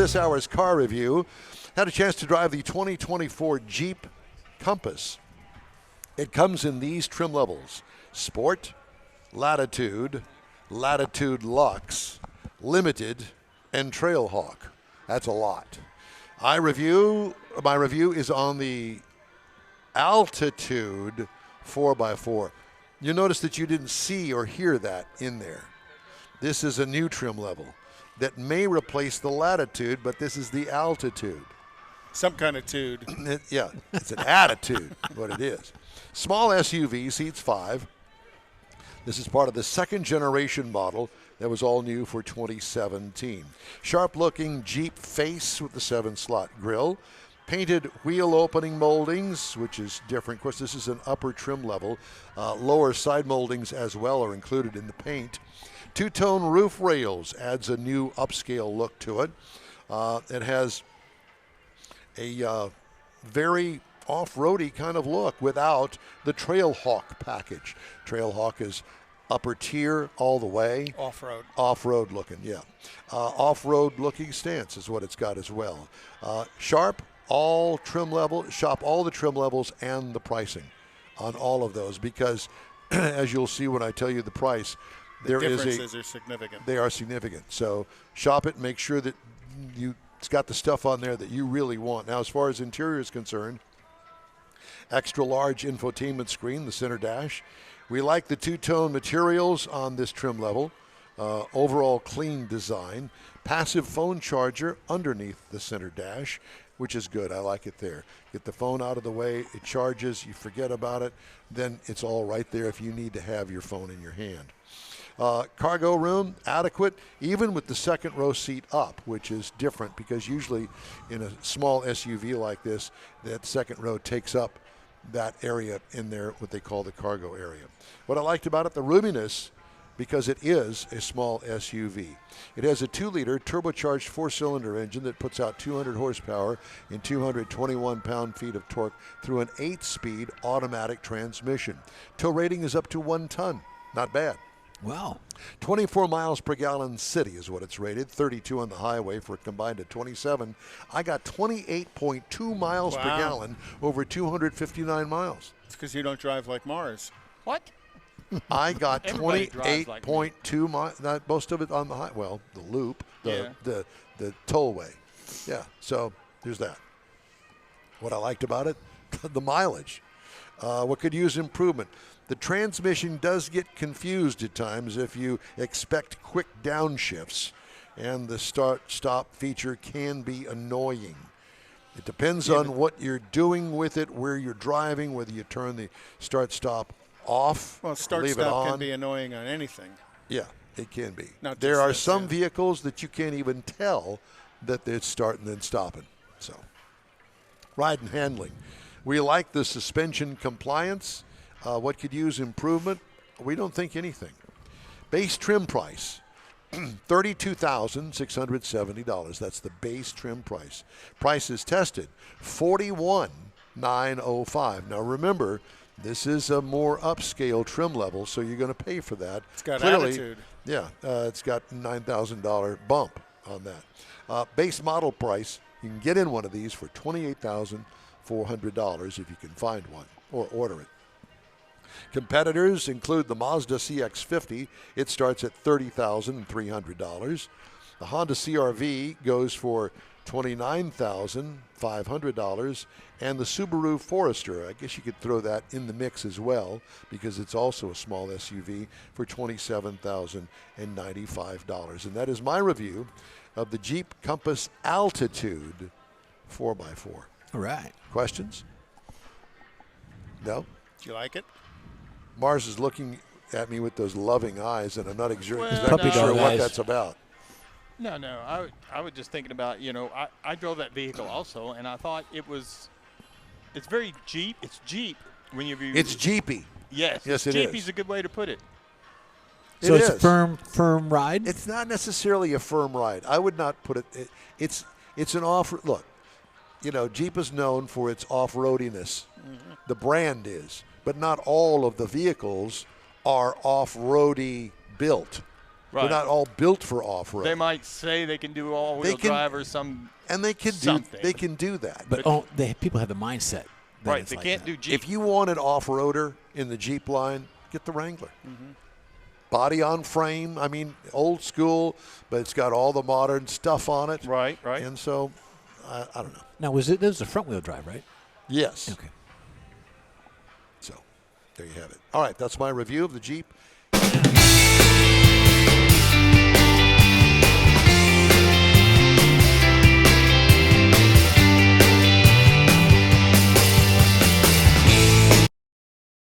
this hour's car review. Had a chance to drive the 2024 Jeep Compass. It comes in these trim levels: Sport, Latitude, Latitude Luxe, Limited, and Trailhawk. That's a lot. My review is on the Altitude 4x4. You notice that you didn't see or hear that in there. This is a new trim level that may replace the Latitude, but this is the Altitude. Some kind of tude. Yeah, it's an attitude, what it is. Small SUV, seats 5. This is part of the second generation model that was all new for 2017. Sharp-looking Jeep face with the 7-slot grille. Painted wheel opening moldings, which is different. Of course, this is an upper trim level. Lower side moldings as well are included in the paint. Two-tone roof rails adds a new upscale look to it. It has a very off-roady kind of look without the Trailhawk package. Trailhawk is upper tier all the way. Off-road. Off-road looking, yeah. Off-road looking stance is what it's got as well. Sharp, all trim level, shop all the trim levels and the pricing on all of those, because as you'll see when I tell you the price, The differences are significant. They are significant. So shop it, make sure that it's got the stuff on there that you really want. Now, as far as interior is concerned, extra large infotainment screen, the center dash. We like the two-tone materials on this trim level. Overall clean design. Passive phone charger underneath the center dash, which is good. I like it there. Get the phone out of the way. It charges. You forget about it. Then it's all right there if you need to have your phone in your hand. Cargo room, adequate, even with the second row seat up, which is different because usually in a small SUV like this, that second row takes up that area in there, what they call the cargo area. What I liked about it, the roominess, because it is a small SUV. It has a 2-liter turbocharged 4-cylinder engine that puts out 200 horsepower and 221 pound-feet of torque through an 8-speed automatic transmission. Tow rating is up to 1 ton. Not bad. Wow. 24 miles per gallon city is what it's rated, 32 on the highway for a combined of 27. I got 28.2 miles per gallon over 259 miles. It's because you don't drive like Mars. What? I got Everybody drives like 28.2 miles, not most of it on the high, well, the loop, the tollway. Yeah, so there's that. What I liked about it, the mileage. What could use improvement? The transmission does get confused at times if you expect quick downshifts, and the start-stop feature can be annoying. It depends on what you're doing with it, where you're driving, whether you turn the start-stop off, Well, leave it start-stop on. can be annoying on anything. Yeah, it can be. Not There just are this, some yeah. vehicles that you can't even tell that they're starting and then stopping. So, ride and handling. We like the suspension compliance. What could use improvement? We don't think anything. Base trim price, $32,670. That's the base trim price. Price is tested, $41,905. Now remember, this is a more upscale trim level, so you're going to pay for that. It's got Clearly, attitude. Yeah, it's got $9,000 bump on that. Base model price, you can get in one of these for $28,400 if you can find one or order it. Competitors include the Mazda CX-50. It starts at $30,300. The Honda CR-V goes for $29,500. And the Subaru Forester, I guess you could throw that in the mix as well because it's also a small SUV for $27,095. And that is my review of the Jeep Compass Altitude 4x4. All right. Questions? No? Do you like it? Mars is looking at me with those loving eyes, and I'm not exactly Puppy sure dog what eyes. that's about. No. I was just thinking about, I drove that vehicle also, and I thought it's very Jeep. It's Jeep when you review. It's Jeepy. Yes. Yes, it Jeepy's is. a good way to put it. So It it's is. a firm ride? It's not necessarily a firm ride. I would not put it. It's an off. Look, Jeep is known for its off-roadiness. Mm-hmm. The brand is, but not all of the vehicles are off-roady built. Right. They're not all built for off-road. They might say they can do all-wheel They can- drive or some. and they can something. They can do that. But people have the mindset. that Right. it's They like can't that. do Jeep. If you want an off-roader in the Jeep line, get the Wrangler. Body on frame. I mean, old school, but it's got all the modern stuff on it. Right. And so, I don't know. Now, this was a front-wheel drive, right? Yes. Okay. So, there you have it. All right, that's my review of the Jeep